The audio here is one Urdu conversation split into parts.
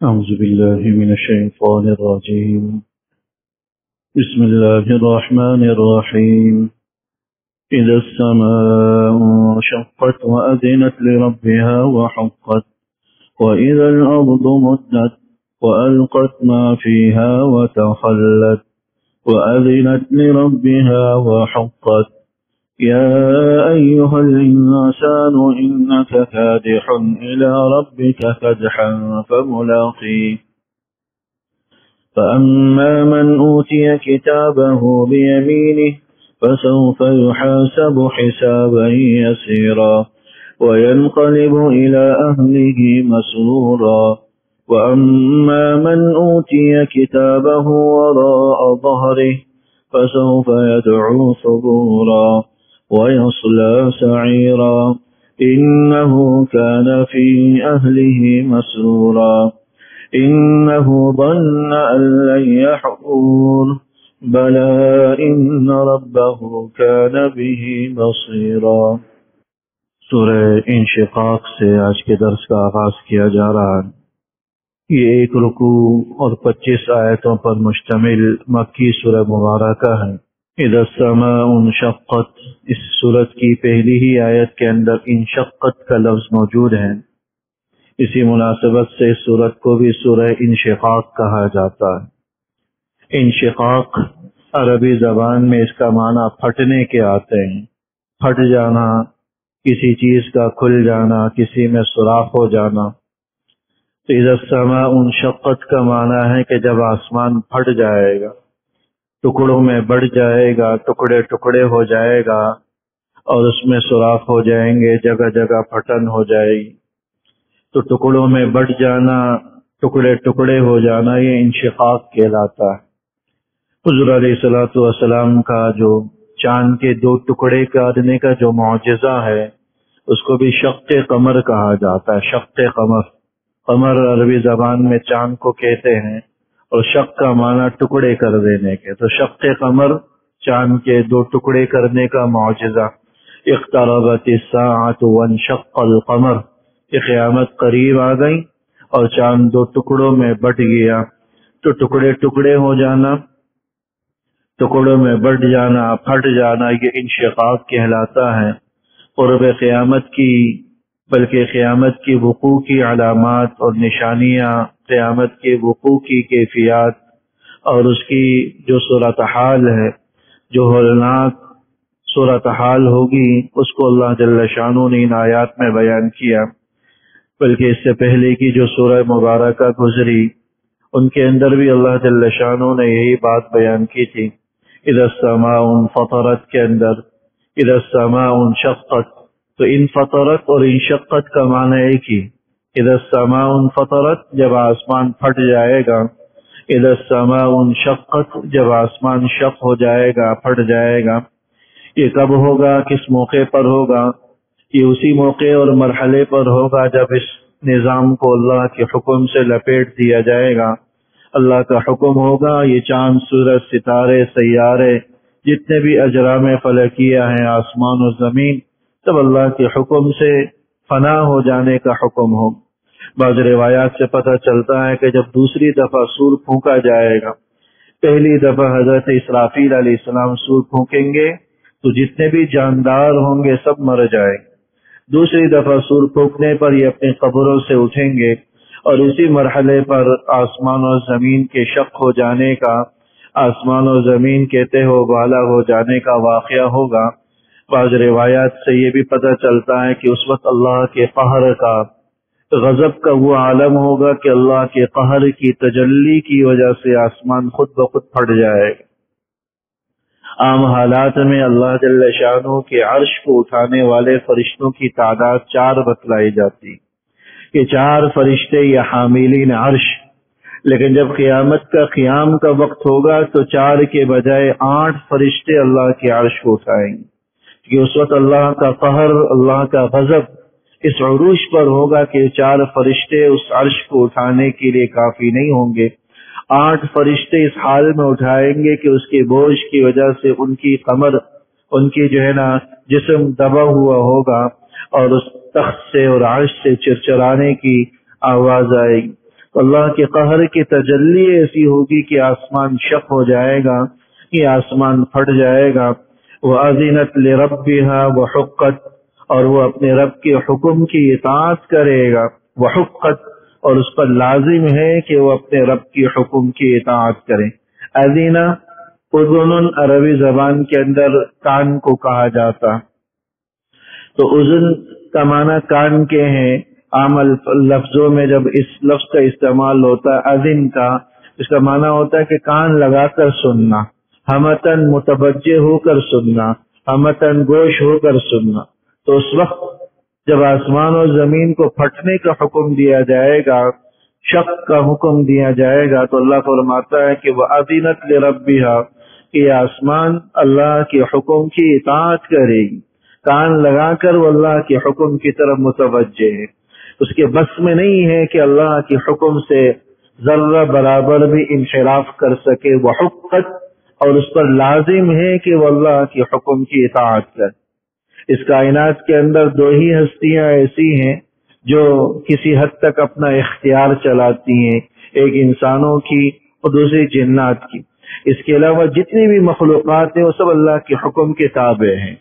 أعوذ بالله من الشيطان الرجيم. بسم الله الرحمن الرحيم. إذا السماء انشقت وأذنت لربها وحقت وإذا الأرض مدت وألقت ما فيها وتخلت وأذنت لربها وحقت. يا أيها الإنسان إنك كادح إلى ربك كدحا فملاقيه. فأما من أوتي كتابه بيمينه فسوف يحاسب حسابا يسيرا وينقلب إلى أهله مسرورا. وأما من أوتي كتابه وراء ظهره فسوف يدعو ثبورا ويصلى سعيرا إنه كان في أهله مسرورا. إنه ظن أن لن يحور بلى إن ربه كان به بصيرا. سورہ انشقاق سے آج کے درس کا آغاز کیا جا رہا ہے۔ یہ ایک رکوع اور 25 آیتوں پر مشتمل مکی سورہ مبارکہ ہے۔ اذا السماء انشقت، اس سورت کی پہلی ہی آیت کے اندر انشقت کا لفظ موجود ہے۔ اسی مناسبت سے اس سورت کو بھی سورہ انشقاق کہا جاتا ہے۔ انشقاق عربی زبان میں اس کا معنی پھٹنے کے آتے ہیں، پھٹ جانا، کسی چیز کا کھل جانا، کسی میں سوراخ ہو جانا۔ تو اذا السماء انشقت کا معنی ہے کہ جب آسمان پھٹ جائے گا، ٹکڑوں میں بڑھ جائے گا، ٹکڑے ٹکڑے ہو جائے گا اور اس میں سوراخ ہو جائیں گے، جگہ جگہ پھٹن ہو جائے گی۔ تو ٹکڑوں میں بڑھ جانا، ٹکڑے ٹکڑے ہو جانا، یہ انشقاق کہلاتا ہے۔ حضور علیہ الصلوۃ والسلام کا جو چاند کے 2 ٹکڑے کرنے کا جو معجزہ ہے، اس کو بھی شق قمر کہا جاتا ہے۔ شق قمر، قمر عربی زبان میں چاند کو کہتے ہیں، اور شق کا معنی ٹکڑے کر دینے کے۔ تو شق قمر، چاند کے 2 ٹکڑے کرنے کا معجزہ۔ اقتربت الساعة وانشق القمر، کہ قیامت قریب آ گئی اور چاند 2 ٹکڑوں میں بٹ گیا۔ تو ٹکڑے ٹکڑے ہو جانا، ٹکڑوں میں بٹ جانا، پھٹ جانا، یہ انشقاق کہلاتا ہے۔ قرب قیامت کی، بلکہ قیامت کی وقوع کی علامات اور نشانیاں، قیامت کے وقوع کی کیفیات اور اس کی جو صورتحال ہے، جو ہولناک صورتحال ہوگی، اس کو اللہ جل شانہ نے ان آیات میں بیان کیا۔ بلکہ اس سے پہلے کی جو سورہ مبارکہ گزری، ان کے اندر بھی اللہ جل شانہ نے یہی بات بیان کی تھی۔ اذا السماء انفطرت کے اندر اذا السماء انشقت، تو انفطرت اور انشقت کا معنی ایک ہی۔ اذا السماء انفطرت، جب آسمان پھٹ جائے گا۔ اذا السماء انشقت، جب آسمان شق ہو جائے گا، پھٹ جائے گا۔ یہ کب ہوگا، کس موقع پر ہوگا؟ یہ اسی موقع اور مرحلے پر ہوگا جب اس نظام کو اللہ کے حکم سے لپیٹ دیا جائے گا۔ اللہ کا حکم ہوگا، یہ چاند، سورج، ستارے، سیارے، جتنے بھی اجرام فلکیہ ہیں، آسمان و زمین، تب اللہ کے حکم سے فنا ہو جانے کا حکم ہو۔ بعض روایات سے پتہ چلتا ہے کہ جب دوسری دفعہ سور پھونکا جائے گا، پہلی دفعہ حضرت اسرافیل علیہ السلام سور پھونکیں گے تو جتنے بھی جاندار ہوں گے سب مر جائیں گے۔ دوسری دفعہ سور پھونکنے پر یہ اپنی قبروں سے اٹھیں گے اور اسی مرحلے پر آسمان و زمین کے شق ہو جانے کا، آسمان و زمین کہتے ہو بالا ہو جانے کا واقعہ ہوگا۔ بعض روایات سے یہ بھی پتہ چلتا ہے کہ اس وقت اللہ کے قہر کا، غضب کا وہ عالم ہوگا کہ اللہ کے قہر کی تجلی کی وجہ سے آسمان خود بخود پھٹ جائے گا۔ عام حالات میں اللہ جل شانہ کے عرش کو اٹھانے والے فرشتوں کی تعداد 4 بتلائی جاتی کہ 4 فرشتے یا حاملین عرش، لیکن جب قیامت کا قیام کا وقت ہوگا تو 4 کے بجائے 8 فرشتے اللہ کے عرش کو اٹھائیں گے، کہ اس وقت اللہ کا قہر، اللہ کا غضب اس عروج پر ہوگا کہ 4 فرشتے اس عرش کو اٹھانے کے لیے کافی نہیں ہوں گے۔ 8 فرشتے اس حال میں اٹھائیں گے کہ اس کے بوجھ کی وجہ سے ان کی کمر، ان کی جو ہے نا جسم دبا ہوا ہوگا اور اس تخت سے اور عرش سے چرچرانے کی آواز آئے گی۔ اللہ کے قہر کی تجلی ایسی ہوگی کہ آسمان شق ہو جائے گا، یہ آسمان پھٹ جائے گا۔ وَأَذِنَتْ لِرَبِّهَا وَحُقَّتْ، اور وہ اپنے رب کے حکم کی اطاعت کرے گا، وحقت، اور اس پر لازم ہے کہ وہ اپنے رب کی حکم کی اطاعت کرے۔ اذینہ اذن عربی زبان کے اندر کان کو کہا جاتا، تو اذن کا معنی کان کے ہیں۔ عام لفظوں میں جب اس لفظ کا استعمال ہوتا ہے اذن کا، اس کا معنی ہوتا ہے کہ کان لگا کر سننا، ہمتن متوجہ ہو کر سننا، ہمتن گوش ہو کر سننا۔ تو اس وقت جب آسمان اور زمین کو پھٹنے کا حکم دیا جائے گا، شق کا حکم دیا جائے گا، تو اللہ فرماتا ہے کہ وَأَذِنَتْ لِرَبِّهَا، کہ آسمان اللہ کے حکم کی اطاعت کرے گی، کان لگا کر وہ اللہ کے حکم کی طرف متوجہ ہے۔ اس کے بس میں نہیں ہے کہ اللہ کے حکم سے ذرہ برابر بھی انحراف کر سکے، وحقت، اور اس پر لازم ہے کہ وہ اللہ کے حکم کی اطاعت کرے۔ اس کائنات کے اندر دو ہی ہستیاں ایسی ہیں جو کسی حد تک اپنا اختیار چلاتی ہیں، ایک انسانوں کی اور دوسری جنات کی۔ اس کے علاوہ جتنی بھی مخلوقات ہیں وہ سب اللہ کے حکم کے تابع ہیں۔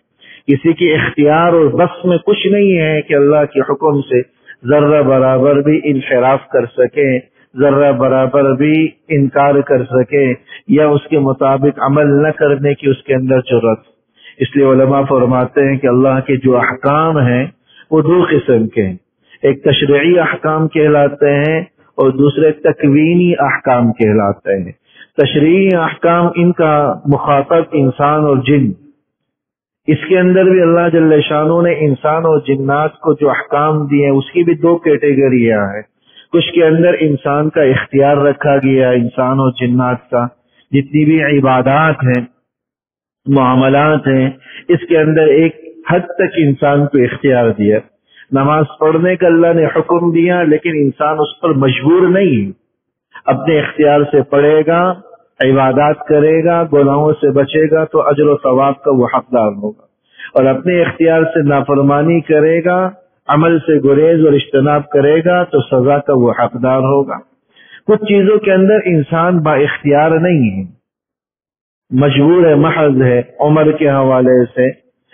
کسی کی اختیار اور بس میں کچھ نہیں ہے کہ اللہ کے حکم سے ذرہ برابر بھی انحراف کر سکے، ذرہ برابر بھی انکار کر سکے، یا اس کے مطابق عمل نہ کرنے کی اس کے اندر جرأت۔ اس لیے علماء فرماتے ہیں کہ اللہ کے جو احکام ہیں وہ دو قسم کے ہیں، ایک تشریعی احکام کہلاتے ہیں اور دوسرے تکوینی احکام کہلاتے ہیں۔ تشریعی احکام، ان کا مخاطب انسان اور جن، اس کے اندر بھی اللہ جل شانہ نے انسان اور جنات کو جو احکام دیے ہیں اس کی بھی دو کیٹیگریاں ہیں۔ کچھ کے اندر انسان کا اختیار رکھا گیا، انسان اور جنات کا، جتنی بھی عبادات ہیں، معاملات ہیں، اس کے اندر ایک حد تک انسان کو اختیار دیا۔ نماز پڑھنے کا اللہ نے حکم دیا، لیکن انسان اس پر مجبور نہیں، اپنے اختیار سے پڑھے گا، عبادات کرے گا، گناہوں سے بچے گا تو اجر و ثواب کا وہ حقدار ہوگا، اور اپنے اختیار سے نافرمانی کرے گا، عمل سے گریز اور اجتناب کرے گا تو سزا کا وہ حقدار ہوگا۔ کچھ چیزوں کے اندر انسان با اختیار نہیں ہے، مجبور ہے، محض ہے، عمر کے حوالے سے،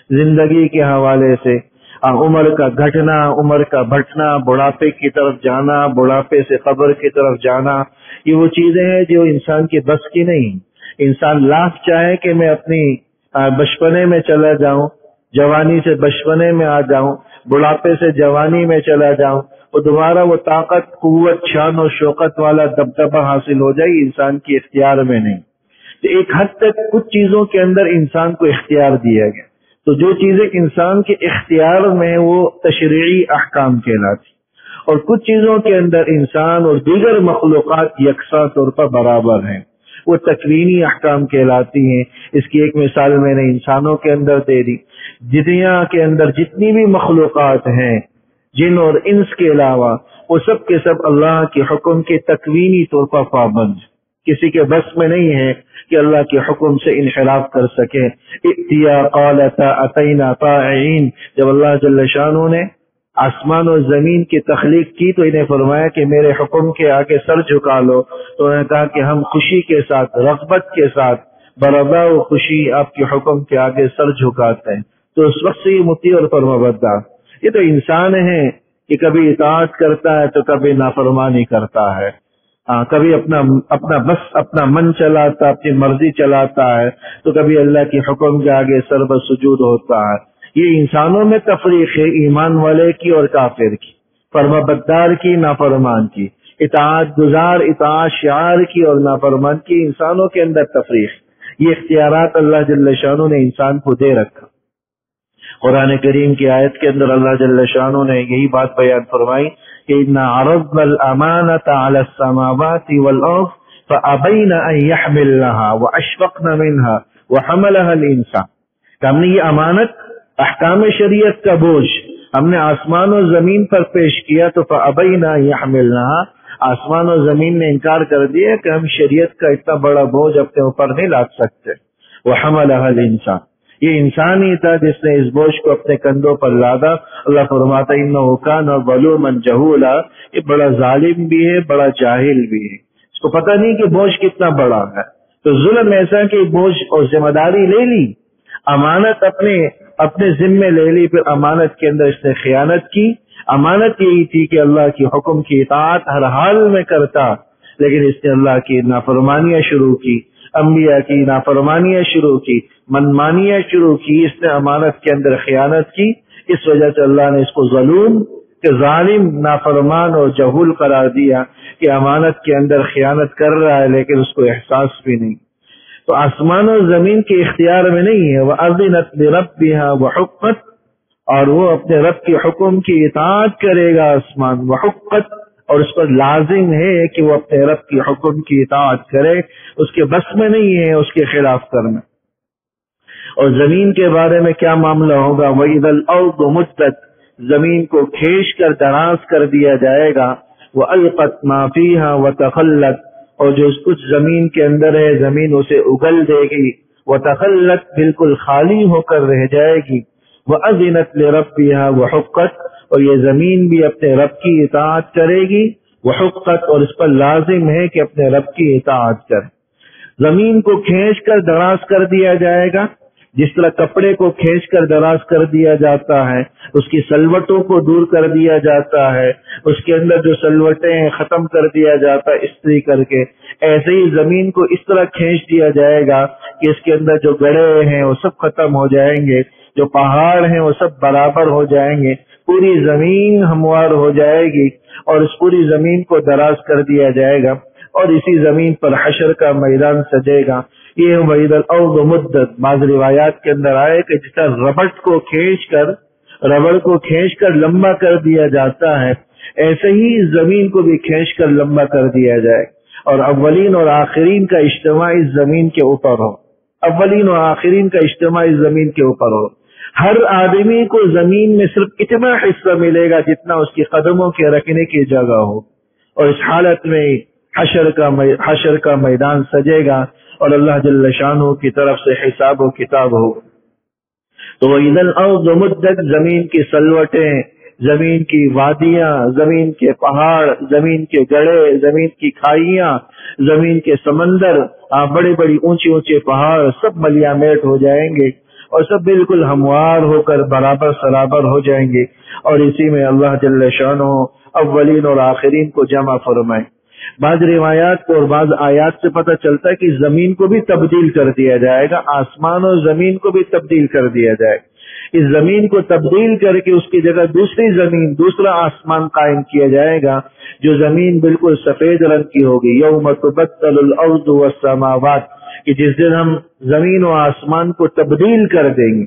زندگی کے حوالے سے، عمر کا گھٹنا، عمر کا بڑھنا، بڑھاپے کی طرف جانا، بڑھاپے سے قبر کی طرف جانا، یہ وہ چیزیں ہیں جو انسان کے بس کی نہیں۔ انسان لاکھ چاہے کہ میں اپنی بچپنے میں چلا جاؤں، جوانی سے بچپنے میں آ جاؤں، بڑھاپے سے جوانی میں چلا جاؤں، وہ دوبارہ وہ طاقت، قوت، شان و شوکت والا دبدبہ حاصل ہو جائے، انسان کے اختیار میں نہیں۔ تو ایک حد تک کچھ چیزوں کے اندر انسان کو اختیار دیا گیا، تو جو چیزیں انسان کے اختیار میں وہ تشریعی احکام کہلاتی، اور کچھ چیزوں کے اندر انسان اور دیگر مخلوقات یکساں طور پر برابر ہیں، وہ تکوینی احکام کہلاتی ہیں۔ اس کی ایک مثال میں نے انسانوں کے اندر دے دی۔ دنیا کے اندر جتنی بھی مخلوقات ہیں، جن اور انس کے علاوہ، وہ سب کے سب اللہ کے حکم کے تکوینی طور پر پابند، کسی کے بس میں نہیں ہے کہ اللہ کے حکم سے انحراف کر سکے۔ اتیا قالتا اتینا طائعین، جب اللہ جل شانہ نے آسمان اور زمین کی تخلیق کی تو انہیں فرمایا کہ میرے حکم کے آگے سر جھکا لو، تو انہوں نے کہا کہ ہم خوشی کے ساتھ، رغبت کے ساتھ، برضا و خوشی آپ کے حکم کے آگے سر جھکاتے ہیں۔ تو اس وقت سے یہ مطیع اور فرمانبردار، یہ تو انسان ہے کہ کبھی اطاعت کرتا ہے تو کبھی نافرمانی کرتا ہے، کبھی اپنا بس اپنا من چلاتا، اپنی مرضی چلاتا ہے، تو کبھی اللہ کے حکم کے آگے سر بسجود ہوتا ہے۔ یہ انسانوں میں تفریق ہے، ایمان والے کی اور کافر کی، فرمانبردار کی، نافرمان کی، اطاعت گزار، اطاعت شعار کی اور نافرمان کی، انسانوں کے اندر تفریق۔ یہ اختیارات اللہ جل شانہ نے انسان کو دے رکھا۔ قرآن کریم کی آیت کے اندر اللہ جل شانہ نے یہی بات بیان فرمائی کہ اِنَّا عَرَضْنَا الْأَمَانَةَ عَلَى السَّمَاوَاتِ وَالْأَرْضِ فَأَبَيْنَ أَن يَحْمِلْنَهَا وَأَشْفَقْنَ مِنْهَا وَحَمَلَهَا الْإِنسَانُ، کہ ہم نے یہ امانت، احکام شریعت کا بوجھ ہم نے آسمان اور زمین پر پیش کیا، تو فَأَبَيْنَ أَن يَحْمِلْنَهَا، آسمان اور زمین نے انکار کر دیا کہ ہم شریعت کا اتنا بڑا بوجھ اپنے اوپر نہیں لاد سکتے۔ وَحَمَلَهَا الْإِنسَانُ، یہ انسان ہی تھا جس نے اس بوجھ کو اپنے کندھوں پر لادا۔ اللہ فرماتا ہے انہ کان ظلوما جہولا، یہ بڑا ظالم بھی ہے، بڑا جاہل بھی ہے، اس کو پتہ نہیں کہ بوجھ کتنا بڑا ہے۔ تو ظلم ایسا کہ بوجھ اور ذمہ داری لے لی، امانت اپنے ذمے لے لی، پھر امانت کے اندر اس نے خیانت کی۔ امانت یہی تھی کہ اللہ کی حکم کی اطاعت ہر حال میں کرتا، لیکن اس نے اللہ کی نافرمانیاں شروع کی، انبیاء کی نافرمانیاں شروع کی، منمانیاں شروع کی، اس نے امانت کے اندر خیانت کی۔ اس وجہ سے اللہ نے اس کو ظلوم کہ ظالم، نافرمان اور جہول قرار دیا کہ امانت کے اندر خیانت کر رہا ہے لیکن اس کو احساس بھی نہیں۔ تو آسمان و زمین کے اختیار میں نہیں ہے، وَأَذِنَتْ لِرَبِّهَا وَحُقَّتْ، اور وہ اپنے رب کے حکم کی اطاعت کرے گا آسمان، وحقت، اور اس پر لازم ہے کہ وہ اپنے رب کے حکم کی اطاعت کرے، اس کے بس میں نہیں ہے اس کے خلاف کرنا۔ اور زمین کے بارے میں کیا معاملہ ہوگا؟ وَإِذَا الْأَرْضُ مُدَّتْ، زمین کو کھینچ کر دراز کر دیا جائے گا، وَأَلْقَتْ مَا فِيهَا وَتَخَلَّتْ، اور جو کچھ زمین کے اندر ہے زمین اسے اگل دے گی، وَتَخَلَّتْ، بالکل خالی ہو کر رہ جائے گی، وَأَذِنَتْ لِرَبِّهَا وَحُقَّتْ، اور یہ زمین بھی اپنے رب کی اطاعت کرے گی، وحقت، اور اس پر لازم ہے کہ اپنے رب کی اطاعت کرے۔ زمین کو کھینچ کر دراز کر دیا جائے گا، جس طرح کپڑے کو کھینچ کر دراز کر دیا جاتا ہے، اس کی سلوٹوں کو دور کر دیا جاتا ہے، اس کے اندر جو سلوٹیں ہیں ختم کر دیا جاتا ہے استری کر کے، ایسے ہی زمین کو اس طرح کھینچ دیا جائے گا کہ اس کے اندر جو گڑھے ہیں وہ سب ختم ہو جائیں گے، جو پہاڑ ہیں وہ سب برابر ہو جائیں گے، پوری زمین ہموار ہو جائے گی اور اس پوری زمین کو دراز کر دیا جائے گا، اور اسی زمین پر حشر کا میدان سجے گا۔ یہ وَإِذَا الْأَرْضُ مُدَّتْ، بعض روایات کے اندر آئے کہ جس طرح ربڑ کو کھینچ کر لمبا کر دیا جاتا ہے، ایسے ہی زمین کو بھی کھینچ کر لمبا کر دیا جائے، اور اولین اور آخرین کا اجتماع اس زمین کے اوپر ہو، اولین اور آخرین کا اجتماع اس زمین کے اوپر ہو۔ ہر آدمی کو زمین میں صرف اتنا حصہ ملے گا جتنا اس کی قدموں کے رکھنے کی جگہ ہو، اور اس حالت میں حشر کا میدان سجے گا اور اللہ جل شانہ کی طرف سے حساب و کتاب ہو۔ تو وَإِذَا الْأَرْضُ مُدَّتْ، زمین کی سلوٹیں، زمین کی وادیاں، زمین کے پہاڑ، زمین کے گڑھے، زمین کی کھائیاں، زمین کے سمندر، بڑے بڑی اونچے اونچے پہاڑ سب ملیا میٹ ہو جائیں گے اور سب بالکل ہموار ہو کر برابر سرابر ہو جائیں گے، اور اسی میں اللہ جل شانہ اولین اور آخرین کو جمع فرمائیں۔ بعض روایات کو اور بعض آیات سے پتہ چلتا ہے کہ زمین کو بھی تبدیل کر دیا جائے گا، آسمان اور زمین کو بھی تبدیل کر دیا جائے گا۔ اس زمین کو تبدیل کر کے اس کی جگہ دوسری زمین، دوسرا آسمان قائم کیا جائے گا، جو زمین بالکل سفید رنگ کی ہوگی۔ یوم تبدل الارض والسماوات، کہ جس دن ہم زمین و آسمان کو تبدیل کر دیں گے۔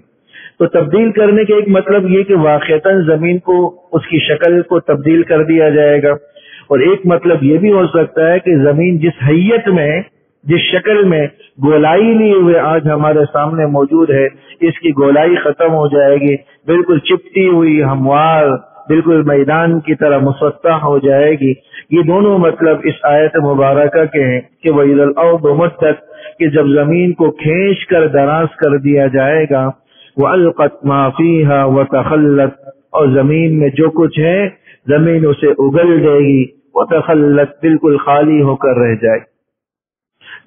تو تبدیل کرنے کا ایک مطلب یہ کہ واقعتاً زمین کو، اس کی شکل کو تبدیل کر دیا جائے گا، اور ایک مطلب یہ بھی ہو سکتا ہے کہ زمین جس حیت میں، جس شکل میں گولائی لیے ہوئے آج ہمارے سامنے موجود ہے، اس کی گولائی ختم ہو جائے گی، بالکل چپٹی ہوئی ہموار، بالکل میدان کی طرح مسطح ہو جائے گی۔ یہ دونوں مطلب اس آیت مبارکہ کے ہیں کہ وَإِذَا الْأَرْضُ مُدَّتْ، کہ جب زمین کو کھینچ کر دراز کر دیا جائے گا، وَأَلْقَتْ مَا فِيهَا وَتَخَلَّتْ، اور زمین میں جو کچھ ہے زمین اسے اگل دے گی، وَتَخَلَّتْ، بالکل خالی ہو کر رہ جائے گی۔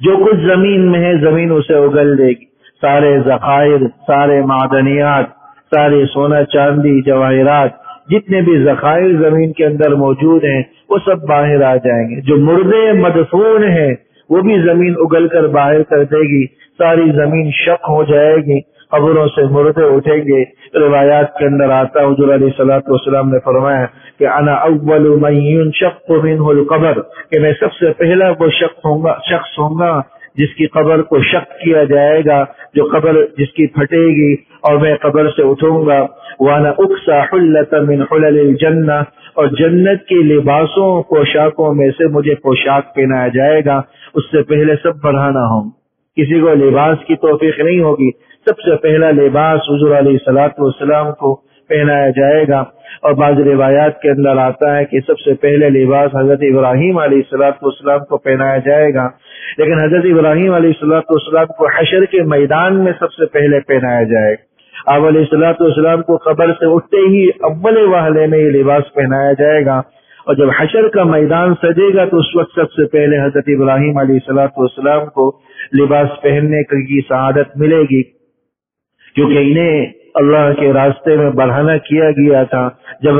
جو کچھ زمین میں ہے زمین اسے اگل دے گی، سارے ذخائر، سارے معدنیات، سارے سونا چاندی جواہرات، جتنے بھی ذخائر زمین کے اندر موجود ہیں وہ سب باہر آ جائیں گے۔ جو مردے مدفون ہیں وہ بھی زمین اگل کر باہر کر دے گی، ساری زمین شق ہو جائے گی، قبروں سے مردے اٹھیں گے۔ روایات کے اندر آتا حضور علیہ الصلوۃ والسلام نے فرمایا کہ انا اول من ينشق منه القبر، کہ میں سب سے پہلا وہ شخص ہوں گا جس کی قبر کو شق کیا جائے گا، جو قبر جس کی پھٹے گی اور میں قبر سے اٹھوں گا۔ وانا اکسا حلۃ من حلل الجنہ، اور جنت کے لباسوں پوشاکوں میں سے مجھے پوشاک پہنایا جائے گا۔ اس سے پہلے سب بڑھانا ہوں، کسی کو لباس کی توفیق نہیں ہوگی، سب سے پہلا لباس حضور علیہ الصلوۃ والسلام کو پہنایا جائے گا۔ اور بعض روایات کے اندر آتا ہے کہ سب سے پہلے لباس حضرت ابراہیم علیہ الصلوۃ والسلام کو پہنایا جائے گا۔ لیکن حضرت ابراہیم علیہ السلام کو حشر کے میدان میں سب سے پہلے پہنایا جائے گا۔ آپ علیہ السلام کو قبر سے اٹھتے ہی اول وہلے میں یہ لباس پہنایا جائے گا، اور جب حشر کا میدان سجے گا تو اس وقت سب سے پہلے حضرت ابراہیم علیہ السلام کو لباس پہننے کی سعادت ملے گی، کیونکہ انہیں اللہ کے راستے میں بڑھانا کیا گیا تھا۔ جب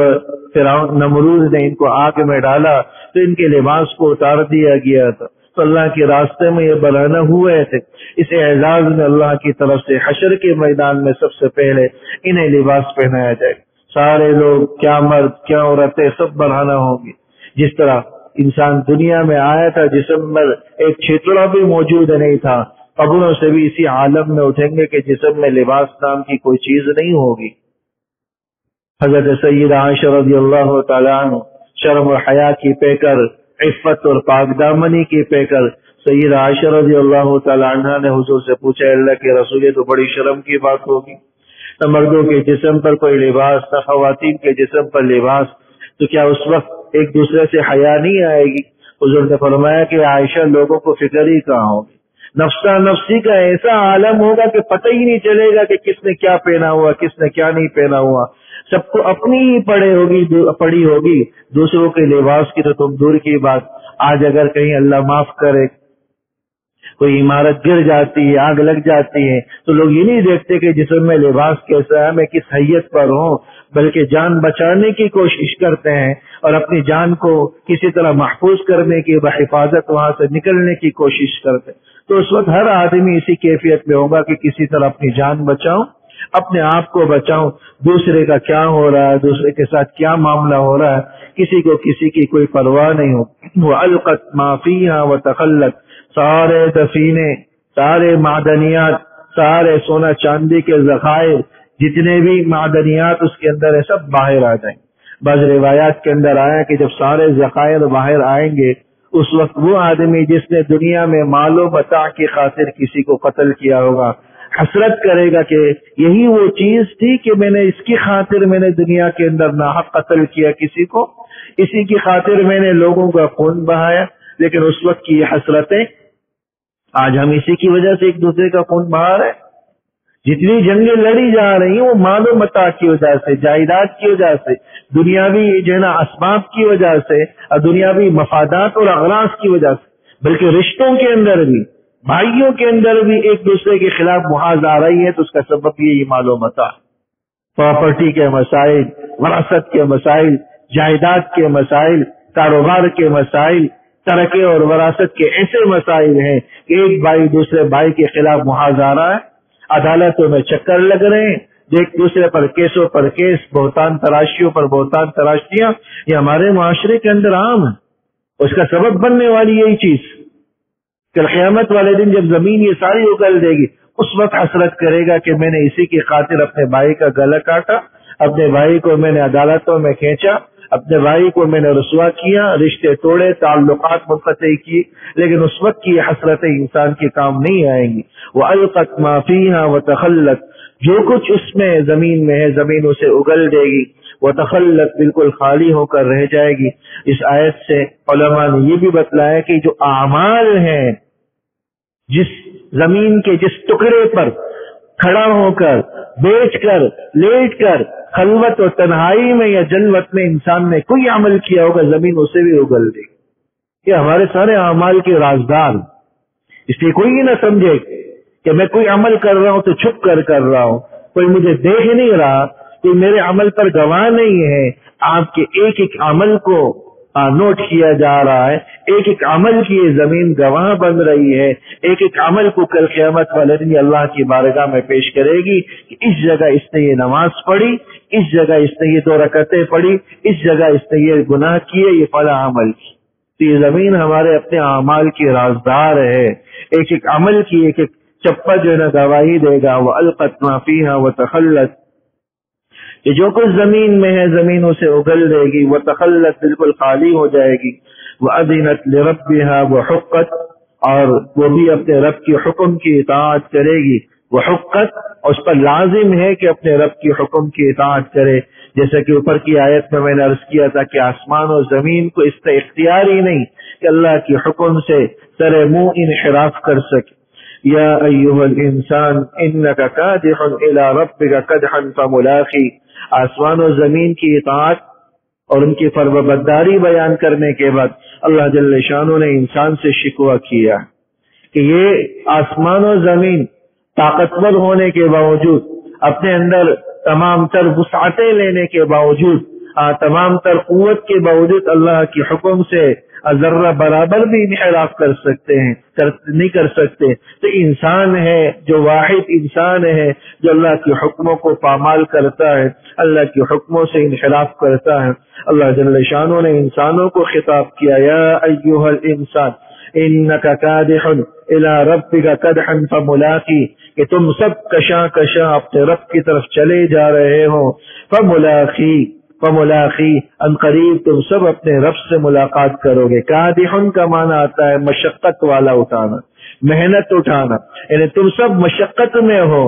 فرعون نمرود نے ان کو آگ میں ڈالا تو ان کے لباس کو اتار دیا گیا تھا، تو اللہ کے راستے میں یہ بڑھانا ہوئے تھے۔ اس اعزاز میں اللہ کی طرف سے حشر کے میدان میں سب سے پہلے انہیں لباس پہنایا جائے، سارے لوگ کیا مرد کیا عورتیں سب بڑھانا ہوں گی۔ جس طرح انسان دنیا میں آیا تھا جسم میں ایک چھتڑا بھی موجود نہیں تھا، قبروں سے بھی اسی عالم میں اٹھیں گے کہ جسم میں لباس نام کی کوئی چیز نہیں ہوگی۔ حضرت سیدہ عائشہ رضی اللہ تعالیٰ عنہ شرم و حیا کی پیکر، عفت اور پاک دامنی کی پیکر سیدہ عائشہ رضی اللہ تعالیٰ عنہ نے حضور سے پوچھا، اللہ کے رسول یہ تو بڑی شرم کی بات ہوگی، نہ مردوں کے جسم پر کوئی لباس نہ خواتین کے جسم پر لباس، تو کیا اس وقت ایک دوسرے سے حیا نہیں آئے گی؟ حضور نے فرمایا کہ عائشہ لوگوں کو فکر ہی کہاں ہوگی، نفسا نفسی کا ایسا عالم ہوگا کہ پتہ ہی نہیں چلے گا کہ کس نے کیا پہنا ہوا کس نے کیا نہیں پہنا ہوا، سب کو اپنی ہی پڑی ہوگی، دوسروں کے لباس کی تو تم دور کی بات۔ آج اگر کہیں اللہ معاف کرے کوئی عمارت گر جاتی ہے، آگ لگ جاتی ہے، تو لوگ یہ نہیں دیکھتے کہ جسم میں لباس کیسا ہے، میں کس حیت پر ہوں، بلکہ جان بچانے کی کوشش کرتے ہیں اور اپنی جان کو کسی طرح محفوظ کرنے کی بحفاظت وہاں سے نکلنے کی کوشش کرتے ہیں۔ تو اس وقت ہر آدمی اسی کیفیت میں ہوگا کہ کسی طرح اپنی جان بچاؤں، اپنے آپ کو بچاؤں، دوسرے کا کیا ہو رہا ہے، دوسرے کے ساتھ کیا معاملہ ہو رہا ہے، کسی کو کسی کی کوئی پرواہ نہیں ہو۔ وَأَلْقَتْ مَا فِيهَا وَتَخَلَّتْ، سارے دفینے، سارے معدنیات، سارے سونا چاندی کے ذخائر، جتنے بھی معدنیات اس کے اندر ہے سب باہر آ جائیں۔ بعض روایات کے اندر آیا کہ جب سارے ذخائر باہر آئیں گے اس وقت وہ آدمی جس نے دنیا میں مال و متاع کی خاطر کسی کو قتل کیا ہوگا حسرت کرے گا کہ یہی وہ چیز تھی کہ میں نے اس کی خاطر میں نے دنیا کے اندر ناحق قتل کیا کسی کو، اسی کی خاطر میں نے لوگوں کا خون بہایا۔ لیکن اس وقت کی یہ حسرتیں آج ہم اسی کی وجہ سے ایک دوسرے کا خون بہا رہے ہیں۔ جتنی جنگیں لڑی جا رہی ہیں وہ مال و متاع کی وجہ سے، جائیداد کی وجہ سے، دنیاوی جو ہے نا اسباب کی وجہ سے، اور دنیاوی مفادات اور اغراض کی وجہ سے، بلکہ رشتوں کے اندر بھی، بھائیوں کے اندر بھی ایک دوسرے کے خلاف محاذ آ رہی ہے، تو اس کا سبب یہی مال و متاع، پراپرٹی کے مسائل، وراثت کے مسائل، جائیداد کے مسائل، کاروبار کے مسائل، ترکے اور وراثت کے ایسے مسائل ہیں کہ ایک بھائی دوسرے بھائی کے خلاف محاذ آ رہا ہے، عدالتوں میں چکر لگ رہے ہیں، ایک دوسرے پر کیسوں پر کیس، بہتان تراشیوں پر بہتان تراشیاں، یہ ہمارے معاشرے کے اندر عام ہے۔ اس کا سبب بننے والی یہی چیز، کہ قیامت والے دن جب زمین یہ ساری اگل دے گی اس وقت حسرت کرے گا کہ میں نے اسی کی خاطر اپنے بھائی کا گلا کاٹا، اپنے بھائی کو میں نے عدالتوں میں کھینچا، اپنے بھائی کو میں نے رسوا کیا، رشتے توڑے، تعلقات منقطع کی، لیکن اس وقت کی حسرتیں انسان کے کام نہیں آئیں گی۔ وَأَلْقَتْ مَا فِيهَا وَتَخَلَّتْ، جو کچھ اس میں زمین میں ہے زمین اسے اگل دے گی، وَتَخَلَّتْ بالکل خالی ہو کر رہ جائے گی۔ اس آیت سے علماء نے یہ بھی بتلایا کہ جو اعمال ہیں، جس زمین کے جس ٹکڑے پر کھڑا ہو کر، بیٹھ کر، لیٹ کر، خلوت اور تنہائی میں یا جلوت میں انسان نے کوئی عمل کیا ہوگا زمین اسے بھی اگل دے گی۔ یہ ہمارے سارے اعمال کے رازدار، اس لیے کوئی نہ سمجھے کہ میں کوئی عمل کر رہا ہوں تو چھپ کر رہا ہوں، کوئی مجھے دیکھ نہیں رہا، کوئی میرے عمل پر گواہ نہیں ہے۔ آپ کے ایک ایک عمل کو نوٹ کیا جا رہا ہے، ایک ایک عمل کی یہ زمین گواہ بن رہی ہے، ایک ایک عمل کو کل قیامت والے دن اللہ کی بارگاہ میں پیش کرے گی کہ اس جگہ اس نے یہ نماز پڑھی، اس جگہ اس نے یہ 2 رکعتیں پڑھی، اس جگہ اس نے یہ گناہ کیے، یہ فلاں عمل کی۔ تو یہ زمین ہمارے اپنے اعمال کی رازدار ہے، ایک ایک عمل کی ایک ایک چپا جو ہے نا گواہی دے گا۔ وَأَلْقَتْ مَا فِيهَا وَتَخَلَّتْ، کہ جو کچھ زمین میں ہے زمین اسے اگل دے گی، وَتَخَلَّتْ بالکل خالی ہو جائے گی، وَأَذِنَتْ لِرَبِّهَا وَحُقَّتْ، اور وہ بھی اپنے رب کی حکم کی اطاعت کرے گی، وحقت، اور اس پر لازم ہے کہ اپنے رب کی حکم کی اطاعت کرے۔ جیسا کہ اوپر کی آیت میں نے عرض کیا تھا کہ آسمان اور زمین کو اس کا اختیار ہی نہیں کہ اللہ کے حکم سے سر منہ انحراف کر سکے. یا ایھا الانسان انک کادح الی ربک کدحا فملاقی. آسمان و زمین کی اطاعت اور ان کی فرمانبرداری بیان کرنے کے بعد اللہ جل شانہ نے انسان سے شکوہ کیا کہ یہ آسمان و زمین طاقتور ہونے کے باوجود، اپنے اندر تمام تر وسعتیں لینے کے باوجود، تمام تر قوت کے باوجود اللہ کے حکم سے ذرہ برابر بھی انحراف کر سکتے ہیں، نہیں کر سکتے. تو انسان ہے جو واحد انسان ہے جو اللہ کے حکموں کو پامال کرتا ہے، اللہ کے حکموں سے انحراف کرتا ہے. اللہ جل شانہ نے انسانوں کو خطاب کیا، یا ایھا الانسان انک کادح الی ربک کدحا فملاقی، کہ تم سب کشاں کشاں اپنے رب کی طرف چلے جا رہے ہو. فملاقی ان قریب تم سب اپنے رب سے ملاقات کرو گے. کادحن کا معنی آتا ہے مشقت والا اٹھانا، محنت اٹھانا، یعنی تم سب مشقت میں ہو،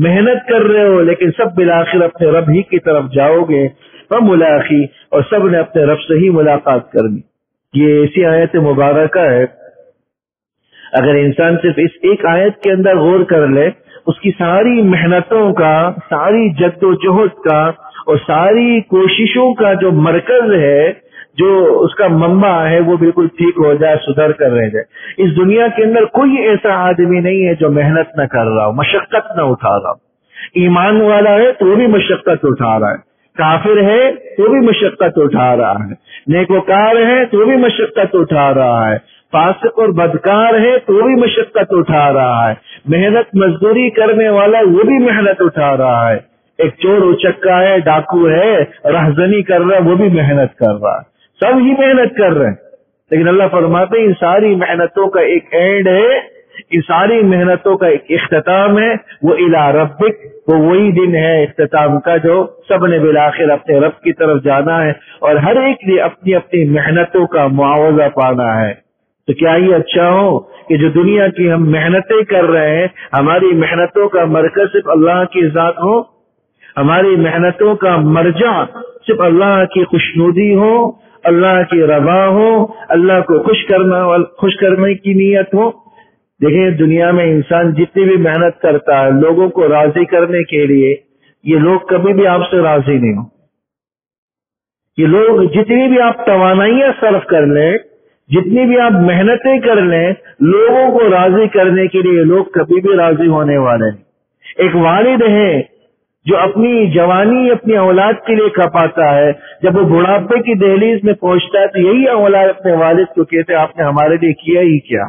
محنت کر رہے ہو، لیکن سب بالآخر اپنے رب ہی کی طرف جاؤ گے. فملاقی، اور سب نے اپنے رب سے ہی ملاقات کرنی. یہ ایسی آیت مبارکہ ہے، اگر انسان صرف اس ایک آیت کے اندر غور کر لے، اس کی ساری محنتوں کا، ساری جد و جہد کا اور ساری کوششوں کا جو مرکز ہے، جو اس کا منبع ہے، وہ بالکل ٹھیک ہو جائے، سدھر کر رہ جائے. اس دنیا کے اندر کوئی ایسا آدمی نہیں ہے جو محنت نہ کر رہا ہو، مشقت نہ اٹھا رہا ہو. ایمان والا ہے تو وہ بھی مشقت اٹھا رہا ہے، کافر ہے تو بھی مشقت اٹھا رہا ہے، نیکوکار ہے تو بھی مشقت اٹھا رہا ہے، فاسق اور بدکار ہے تو بھی مشقت اٹھا رہا ہے، محنت مزدوری کرنے والا وہ بھی محنت اٹھا رہا ہے. ایک چور اچکا ہے، ڈاکو ہے، رہزنی کر رہا ہے، وہ بھی محنت کر رہا ہے. سب ہی محنت کر رہے ہیں، لیکن اللہ فرماتے ہیں ان ساری محنتوں کا ایک اینڈ ہے، ان ساری محنتوں کا ایک اختتام ہے. وہ الی ربک، وہ وہی دن ہے اختتام کا جو سب نے بالآخر اپنے رب کی طرف جانا ہے، اور ہر ایک نے اپنی اپنی محنتوں کا معاوضہ پانا ہے. تو کیا یہ اچھا ہو کہ جو دنیا کی ہم محنتیں کر رہے ہیں، ہماری محنتوں کا مرکز صرف اللہ کی ذات ہو، ہماری محنتوں کا مرجع صرف اللہ کی خوشنودی ہو، اللہ کی رضا ہو، اللہ کو خوش کرنے کی نیت ہو. دیکھیں دنیا میں انسان جتنی بھی محنت کرتا ہے لوگوں کو راضی کرنے کے لیے، یہ لوگ کبھی بھی آپ سے راضی نہیں ہو. یہ لوگ جتنی بھی آپ توانائیاں صرف کر لیں، جتنی بھی آپ محنتیں کر لیں، لوگوں کو راضی کرنے کے لیے لوگ کبھی بھی راضی ہونے والے نہیں. ایک والد ہے جو اپنی جوانی اپنی اولاد کے لیے کھپاتا ہے، جب وہ بڑھاپے کی دہلیز میں پہنچتا ہے تو یہی اولاد اپنے والد کو کہتے ہیں آپ نے ہمارے لیے کیا ہی کیا.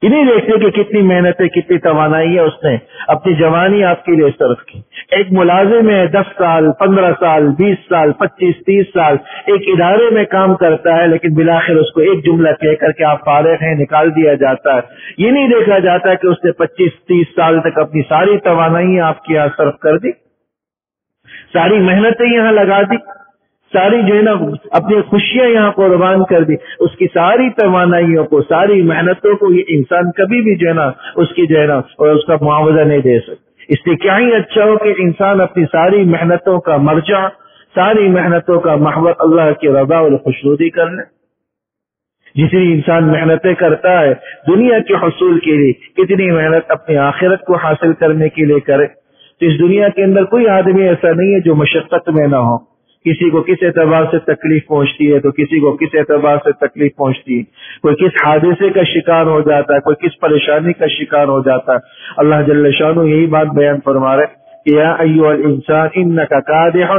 یہ نہیں دیکھتے کہ کتنی محنتیں، کتنی توانائی اس نے اپنی جوانی آپ کے لیے صرف کی. ایک ملازم ہے 10 سال 15 سال 20 سال 25 30 سال ایک ادارے میں کام کرتا ہے، لیکن بالآخر اس کو ایک جملہ کہہ کر کے آپ فارغ ہیں نکال دیا جاتا ہے. یہ نہیں دیکھا جاتا کہ اس نے 25-30 سال تک اپنی ساری توانائی آپ کے یہاں صرف کر دی، ساری محنتیں یہاں لگا دی، ساری جو ہے نا اپنی خوشیاں یہاں قربان کر دی. اس کی ساری توانائیوں کو، ساری محنتوں کو یہ انسان کبھی بھی جو ہے نا اس کی جو ہے نا اور اس کا معاوضہ نہیں دے سکتا. اس لیے کیا ہی اچھا ہو کہ انسان اپنی ساری محنتوں کا مرجع، ساری محنتوں کا محور اللہ کی رضا اور خوشنودی کر لے. جتنی انسان محنتیں کرتا ہے دنیا کے حصول کے لیے، کتنی محنت اپنی آخرت کو حاصل کرنے کے لیے کرے. تو اس دنیا کے اندر کوئی آدمی ایسا نہیں ہے جو مشقت میں نہ ہو. کسی کو کس اعتبار سے تکلیف پہنچتی ہے تو کسی کو کس اعتبار سے تکلیف پہنچتی ہے، کوئی کس حادثے کا شکار ہو جاتا ہے، کوئی کس پریشانی کا شکار ہو جاتا ہے. اللہ جل شانہ یہی بات بیان فرما رہے کہ یا ایھا الانسان انک کادح،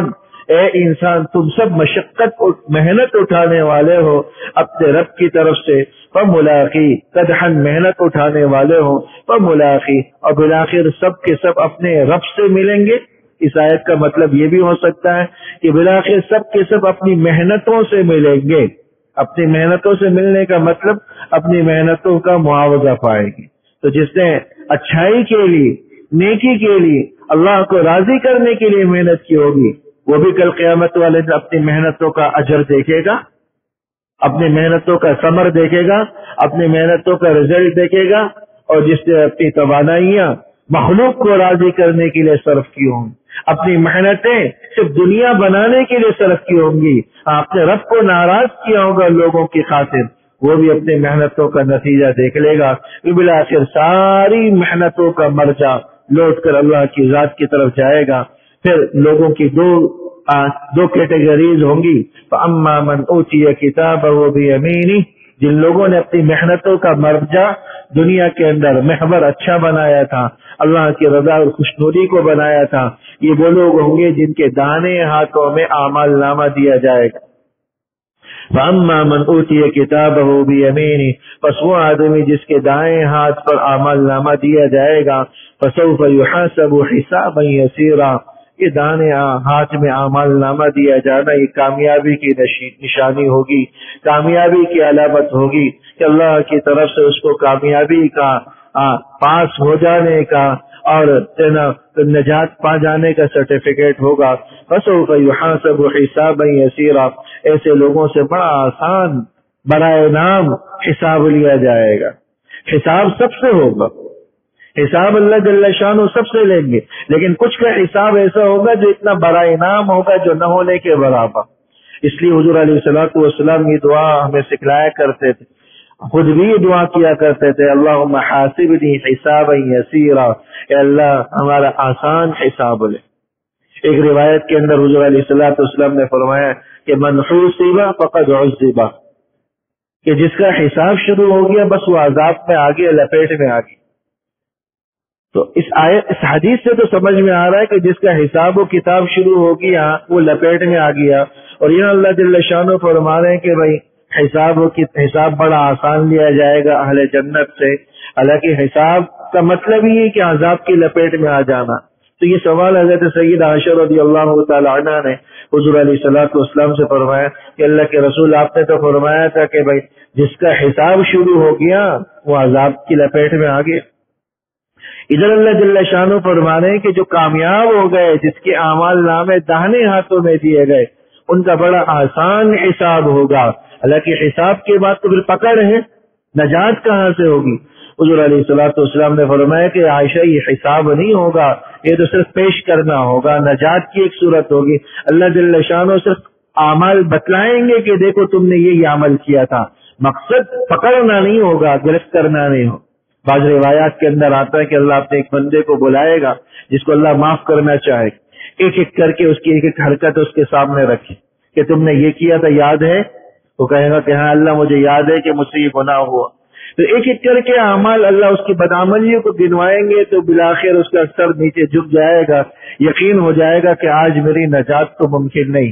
اے انسان تم سب مشقت اور محنت اٹھانے والے ہو اپنے رب کی طرف سے. فملاقی، قدحا محنت اٹھانے والے ہو، فملاقی، اور بالآخر سب کے سب اپنے رب سے ملیں گے. اس آیت کا مطلب یہ بھی ہو سکتا ہے کہ بالآخر سب کے سب اپنی محنتوں سے ملیں گے. اپنی محنتوں سے ملنے کا مطلب اپنی محنتوں کا معاوضہ پائے گی. تو جس نے اچھائی کے لیے، نیکی کے لیے، اللہ کو راضی کرنے کے لیے محنت کی ہوگی، وہ بھی کل قیامت والے دن اپنی محنتوں کا اجر دیکھے گا، اپنی محنتوں کا ثمر دیکھے گا، اپنی محنتوں کا رزلٹ دیکھے گا. اور جس نے اپنی توانائیاں مخلوق کو راضی کرنے کے لیے صرف کی ہوں، اپنی محنتیں صرف دنیا بنانے کے لیے صرف کی ہوں گی، آپ نے رب کو ناراض کیا ہوگا لوگوں کی خاطر، وہ بھی اپنی محنتوں کا نتیجہ دیکھ لے گا، بالآخر ساری محنتوں کا مرجع لوٹ کر اللہ کی ذات کی طرف جائے گا۔ پھر لوگوں کی دو کیٹیگریز ہوں گی، فَأَمَّا مَنْ أُوتِيَ كِتَابَهُ بِيَمِينِهِ، جن لوگوں نے اپنی محنتوں کا مرجع دنیا کے اندر محور اچھا بنایا تھا، اللہ کی رضا اور خوشنودی کو بنایا تھا، یہ وہ لوگ ہوں گے جن کے دانے ہاتھوں میں اعمال نامہ دیا جائے گا۔ فَأَمَّا مَنْ أُوتِيَ كِتَابَهُ بِيَمِينِهِ، پس وہ آدمی جس کے دائیں ہاتھ پر اعمال نامہ دیا جائے گا، فَسَوْفَ يُحَاسَبُ حِسَابًا يَسِيرًا، یہ دانے ہاتھ میں اعمال نامہ دیا جانا یہ کامیابی کی نشانی ہوگی، کامیابی کی علامت ہوگی کہ اللہ کی طرف سے اس کو کامیابی کا پاس ہو جانے کا اور نجات پا جانے کا سرٹیفکیٹ ہوگا۔ فَسَوْفَ يُحَاسَبُ حِسَابًا يَسِيرًا، ایسے لوگوں سے بڑا آسان برائے نام حساب لیا جائے گا۔ حساب سب سے ہوگا، حساب اللہ جل شانہ سب سے لیں گے، لیکن کچھ کا حساب ایسا ہوگا جو اتنا بڑا انعام ہوگا جو نہ ہونے کے برابر۔ اس لیے حضور علیہ الصلوۃ والسلام یہ دعا ہمیں سکھلایا کرتے تھے، خود بھی دعا کیا کرتے تھے، اللہم حاسبنی حسابا یسیرا، اے اللہ ہمارا آسان حساب لے۔ ایک روایت کے اندر حضور علیہ الصلوۃ والسلام نے فرمایا کہ من حوسب فقد عذب، کہ جس کا حساب شروع ہو گیا بس وہ عذاب میں آگے، لپیٹ میں آگے۔ تو اس حدیث سے تو سمجھ میں آ رہا ہے کہ جس کا حساب و کتاب شروع ہو گیا وہ لپیٹ میں آ گیا، اور یہاں اللہ جل شانہ فرما رہے ہیں کہ بھائی حساب بڑا آسان لیا جائے گا اہل جنت سے۔ حالانکہ حساب کا مطلب ہی ہے کہ عذاب کی لپیٹ میں آ جانا۔ تو یہ سوال حضرت سید عائشہ رضی اللہ تعالی عنہ نے حضور علیہ الصلوۃ والسلام سے فرمایا کہ اللہ کے رسول آپ نے تو فرمایا تھا کہ بھائی جس کا حساب شروع ہو گیا وہ عذاب کی لپیٹ میں آ گیا۔ ادھر اللہ جل شانہ فرما رہے ہیں کہ جو کامیاب ہو گئے، جس کے اعمال نامے داہنے ہاتھوں میں دیے گئے، ان کا بڑا آسان حساب ہوگا۔ حالانکہ حساب کے بعد تو پھر پکڑ ہے، نجات کہاں سے ہوگی؟ حضور علیہ الصلوۃ والسلام نے فرمایا کہ عائشہ یہ حساب نہیں ہوگا، یہ تو صرف پیش کرنا ہوگا، نجات کی ایک صورت ہوگی۔ اللہ جل شانہ صرف اعمال بتلائیں گے کہ دیکھو تم نے یہ عمل کیا تھا، مقصد پکڑنا نہیں ہوگا، گرفت کرنا نہیں ہوگا۔ بعض روایات کے اندر آتا ہے کہ اللہ اپنے ایک بندے کو بلائے گا جس کو اللہ معاف کرنا چاہے، ایک ایک کر کے اس کی ایک ایک حرکت اس کے سامنے رکھے کہ تم نے یہ کیا تھا، یاد ہے؟ وہ کہے گا کہ ہاں اللہ مجھے یاد ہے کہ مجھ سے یہ گناہ ہوا۔ تو ایک ایک کر کے اعمال اللہ اس کی بدعملیوں کو گنوائیں گے تو بالآخر اس کا سر نیچے جھک جائے گا، یقین ہو جائے گا کہ آج میری نجات تو ممکن نہیں۔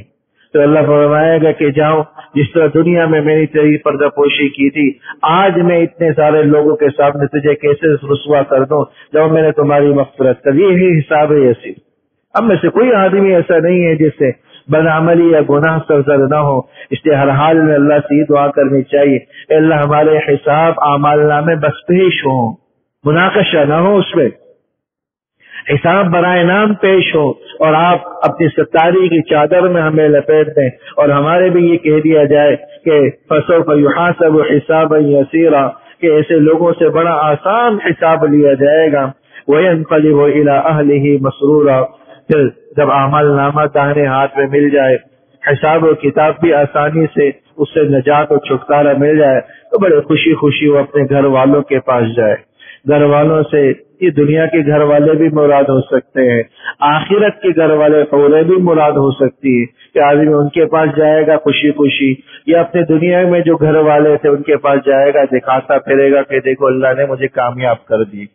تو اللہ فرمائے گا کہ جاؤ، جس طرح دنیا میں میری تیری پردہ پوشی کی تھی، آج میں اتنے سارے لوگوں کے سامنے تجھے کیسے رسوا کر دوں جب میں نے تمہاری مغفرت کر۔ یہی حساب ہے یسیر۔ اب میں سے کوئی آدمی ایسا نہیں ہے جس سے بدعملی یا گناہ سرزد نہ ہو، اس لیے ہر حال میں اللہ سے یہ دعا کرنی چاہیے کہ اللہ ہمارے حساب اعمال نامے بس پیش ہوں، مناقشہ نہ ہو، اس میں حساب برائے نام پیش ہو، اور آپ اپنی ستاری کی چادر میں ہمیں لپیٹ دیں، اور ہمارے بھی یہ کہہ دیا جائے کہ فَسَوْفَ يُحَاسَبُ حِسَابًا يَسِيرًا، کہ ایسے لوگوں سے بڑا آسان حساب لیا جائے گا۔ وَيَنْقَلِبُ إِلَىٰ أَهْلِهِ مَسْرُورًا، پھر جب اعمال نامہ داہنے ہاتھ میں مل جائے، حساب و کتاب بھی آسانی سے اس سے نجات و چھٹکارا مل جائے، تو بڑے خوشی خوشی وہ اپنے گھر والوں کے پاس جائے۔ گھر والوں سے یہ دنیا کے گھر والے بھی مراد ہو سکتے ہیں، آخرت کے گھر والے حوریں بھی مراد ہو سکتی ہے کہ آدمی ان کے پاس جائے گا خوشی خوشی، یا اپنے دنیا میں جو گھر والے تھے ان کے پاس جائے گا، دکھاتا پھرے گا کہ دیکھو اللہ نے مجھے کامیاب کر دی،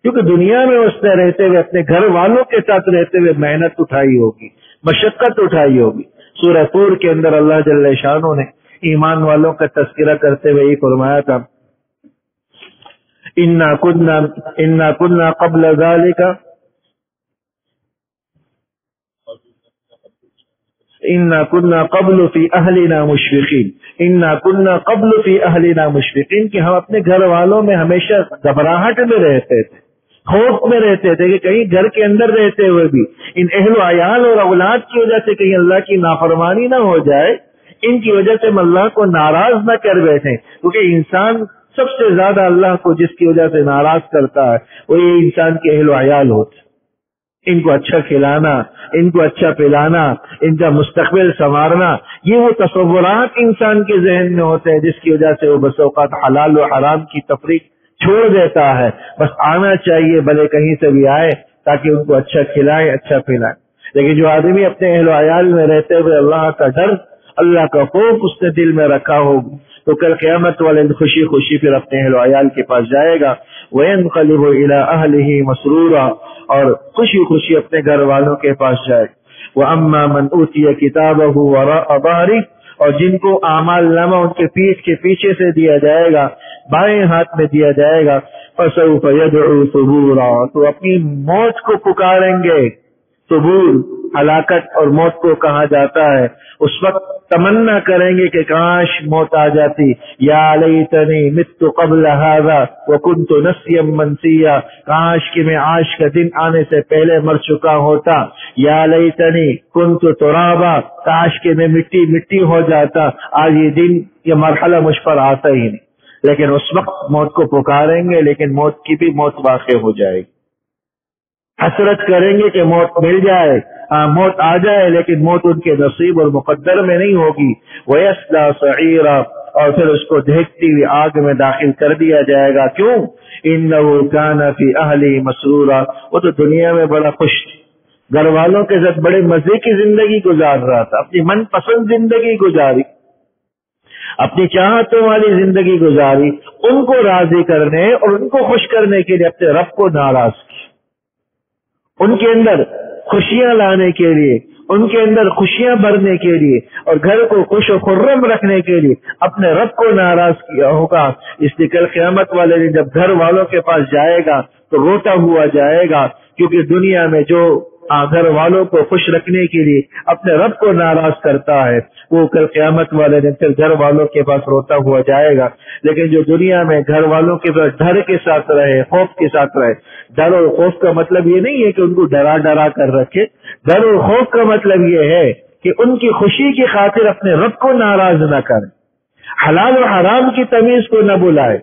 کیونکہ دنیا میں اس نے رہتے ہوئے اپنے گھر والوں کے ساتھ رہتے ہوئے محنت اٹھائی ہوگی، مشقت اٹھائی ہوگی۔ سورہ طور کے اندر اللہ جل شانہ نے ایمان والوں کا تذکرہ کرتے ہوئے یہ فرمایا تھا، اِنَّا كُنَّا قَبْلَ ذَلِكَ اِنَّا كُنَّا قَبْلُ فِي أَهْلِنَا مُشْفِقِينَ، اِنَّا كُنَّا قَبْلُ فِي أَهْلِنَا مُشْفِقِينَ، کہ ہم اپنے گھر والوں میں ہمیشہ گھبراہٹ میں رہتے تھے، خوف میں رہتے تھے کہ کہیں گھر کے اندر رہتے ہوئے بھی ان اہل و عیال اور اولاد کی وجہ سے کہیں اللہ کی نافرمانی نہ ہو جائے، ان کی وجہ سے ہم اللہ کو ناراض نہ کر بیٹھیں، کیونکہ انسان سب سے زیادہ اللہ کو جس کی وجہ سے ناراض کرتا ہے وہ یہ انسان کے اہل و عیال ہوتے، ان کو اچھا کھلانا، ان کو اچھا پلانا، ان کا مستقبل سنوارنا، یہ وہ تصورات انسان کے ذہن میں ہوتے ہیں جس کی وجہ سے وہ بس اوقات حلال و حرام کی تفریق چھوڑ دیتا ہے۔ بس آنا چاہیے بھلے کہیں سے بھی آئے تاکہ ان کو اچھا کھلائے، اچھا پلائے۔ لیکن جو آدمی اپنے اہل و عیال میں رہتے ہوئے اللہ کا ڈر، اللہ کا خوف اس نے دل میں رکھا ہو تو کل قیامت والے دن خوشی خوشی پھر اپنے اہل و عیال کے پاس جائے گا۔ وَيَنْقَلِبُ إِلَىٰ أَهْلِهِ مَسْرُورًا، اور خوشی خوشی اپنے گھر والوں کے پاس جائے۔ وَأَمَّا مَنْ أُوتِيَ كِتَابَهُ وَرَاءَ ظَهْرِهِ، اور جن کو اعمال نامہ ان کے پیٹھ کے پیچھے سے دیا جائے گا، بائیں ہاتھ میں دیا جائے گا، فَسَوْفَ يَدْعُو ثُبُورًا، تو اپنی موت کو پکاریں گے۔ ثبور ہلاکت اور موت کو کہا جاتا ہے۔ اس وقت تمنا کریں گے کہ کاش موت آ جاتی، یا لیتنی مت قبل هذا وکنت نسیا منسیا، کاش کہ میں آج کا دن آنے سے پہلے مر چکا ہوتا، یا لیتنی کنت ترابا، کاش کہ میں مٹی مٹی ہو جاتا، آج یہ دن یہ مرحلہ مجھ پر آتا ہی نہیں۔ لیکن اس وقت موت کو پکاریں گے، لیکن موت کی بھی موت واقع ہو جائے گی۔ حسرت کریں گے کہ موت مل جائے، موت آ جائے، لیکن موت ان کے نصیب اور مقدر میں نہیں ہوگی۔ وَيَصْلَىٰ سَعِيرًا، اور پھر اس کو دہکتی ہوئی آگ میں داخل کر دیا جائے گا۔ کیوں؟ إِنَّهُ كَانَ فِي أَهْلِهِ مَسْرُورًا، وہ تو دنیا میں بڑا خوش، گھر والوں کے ساتھ بڑے مزے کی زندگی گزار رہا تھا، اپنی من پسند زندگی گزاری، اپنی چاہتوں والی زندگی گزاری، ان کو راضی کرنے اور ان کو خوش کرنے کے لیے اپنے رب کو ناراض کیا، ان کے اندر خوشیاں لانے کے لیے، ان کے اندر خوشیاں بھرنے کے لیے اور گھر کو خوش و خرم رکھنے کے لیے اپنے رب کو ناراض کیا ہوگا۔ اس لیے کل قیامت والے دن جب گھر والوں کے پاس جائے گا تو روتا ہوا جائے گا، کیونکہ دنیا میں جو گھر والوں کو خوش رکھنے کے لیے اپنے رب کو ناراض کرتا ہے وہ کل قیامت والے دن پھر گھر والوں کے پاس روتا ہوا جائے گا۔ لیکن جو دنیا میں گھر والوں کے پاس ڈر کے ساتھ رہے، خوف کے ساتھ رہے، ڈر اور خوف کا مطلب یہ نہیں ہے کہ ان کو ڈرا ڈرا کر رکھے، ڈر اور خوف کا مطلب یہ ہے کہ ان کی خوشی کی خاطر اپنے رب کو ناراض نہ کرے، حلال و حرام کی تمیز کو نہ بلائے،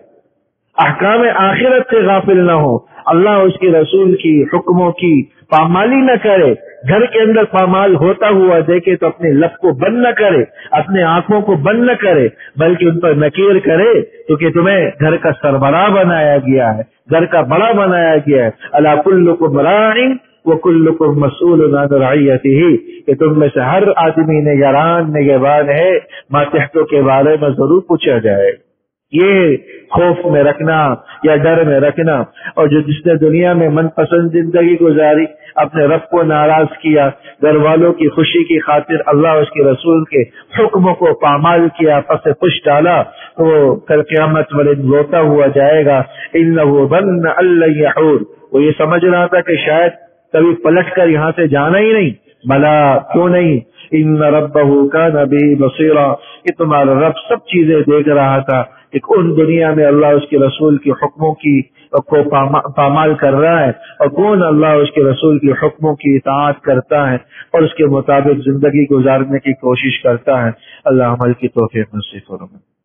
احکام آخرت سے غافل نہ ہو، اللہ اس کے رسول کی حکموں کی پامالی نہ کرے، گھر کے اندر پامال ہوتا ہوا دیکھے تو اپنے لب کو بند نہ کرے، اپنے آنکھوں کو بند نہ کرے، بلکہ ان پر نکیر کرے، کیونکہ تمہیں گھر کا سربراہ بنایا گیا ہے، گھر کا بڑا بنایا گیا ہے۔ الا کلکم راع وکلکم مسئول عن رعیتہ، کہ تم میں سے ہر آدمی نگہبان ہے، ماتحتوں کے بارے میں ضرور پوچھا جائے۔ یہ خوف میں رکھنا یا ڈر میں رکھنا، اور جس نے دنیا میں من پسند زندگی گزاری، اپنے رب کو ناراض کیا، گھر والوں کی خوشی کی خاطر اللہ اس کے رسول کے حکموں کو پامال کیا، پس خوش ڈالا، تو وہ کل قیامت والے دن روتا ہوا جائے گا۔ انہ ظن ان لن یحور، وہ یہ سمجھ رہا تھا کہ شاید کبھی پلٹ کر یہاں سے جانا ہی نہیں، بلا کیوں نہیں، ان ربہ کان بہ بصیرا، کہ تمہارا رب سب چیزیں دیکھ رہا تھا کہ کون دنیا میں اللہ اس کے رسول کے حکموں کی کو پامال کر رہا ہے اور کون اللہ اس کے رسول کے حکموں کی اطاعت کرتا ہے اور اس کے مطابق زندگی گزارنے کی کوشش کرتا ہے۔ اللہ عمل کی توفیق نصیب فرمائے۔